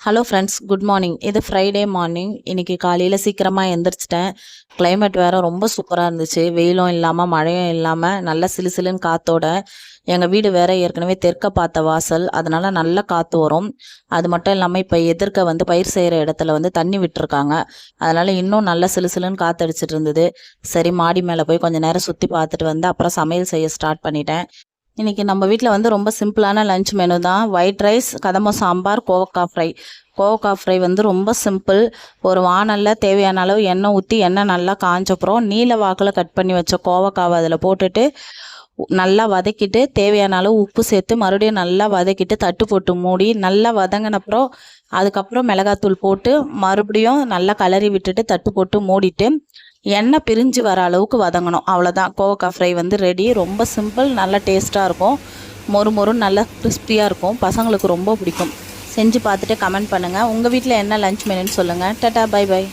Hello friends, good morning. இது Friday morning. இன்றைக்கி காலையில் சீக்கிரமாக எந்திரிச்சிட்டேன். கிளைமேட் வேறு ரொம்ப சூப்பராக இருந்துச்சு. வெயிலும் இல்லாமல் மழையும் இல்லாமல் நல்ல சிலுசிலுன்னு காற்றோட. எங்கள் வீடு வேறு ஏற்கனவே தெற்க பார்த்த வாசல், அதனால் நல்ல காற்று வரும். அது மட்டும் இல்லாமல் இப்போ எதிர்க்க பயிர் செய்கிற இடத்துல தண்ணி விட்டுருக்காங்க. அதனால் இன்னும் நல்ல சிலுசிலுன்னு காற்றடிச்சிட்டு இருந்தது. சரி, மாடி மேலே போய் கொஞ்சம் நேரம் சுற்றி பார்த்துட்டு அப்புறம் சமையல் செய்ய ஸ்டார்ட் பண்ணிட்டேன். இன்றைக்கி நம்ம வீட்டில் ரொம்ப சிம்பிளான லஞ்ச் மெனு தான். ஒயிட் ரைஸ், கதம்ப சாம்பார், கோவக்காய் ஃப்ரை. கோவக்காய் ஃப்ரை ரொம்ப சிம்பிள். ஒரு வானலில் தேவையான அளவு எண்ணெய் ஊற்றி எண்ணெய் நல்லா காஞ்சப்புறம் நீல வாக்கில் கட் பண்ணி வச்ச கோவக்காவை அதில் போட்டுட்டு நல்லா வதக்கிட்டு தேவையான அளவு உப்பு சேர்த்து மறுபடியும் நல்லா வதக்கிட்டு தட்டு போட்டு மூடி நல்லா வதங்கினப்புறம் அதுக்கப்புறம் மிளகாத்தூள் போட்டு மறுபடியும் நல்லா கலரி விட்டுட்டு தட்டு போட்டு மூடிட்டு எண்ணெய் பிரிஞ்சு வர அளவுக்கு வதங்கணும். அவ்வளோதான், கோவக்காய் ஃப்ரை ரெடி. ரொம்ப சிம்பிள், நல்லா டேஸ்ட்டாக இருக்கும். மொறு மொறுன்னு நல்லா கிறிஸ்பியாக இருக்கும். பசங்களுக்கு ரொம்ப பிடிக்கும். செஞ்சு பார்த்துட்டு கமெண்ட் பண்ணுங்கள். உங்கள் வீட்டில் என்ன லஞ்ச் மெனுன்னு சொல்லுங்கள். Tata, bye by.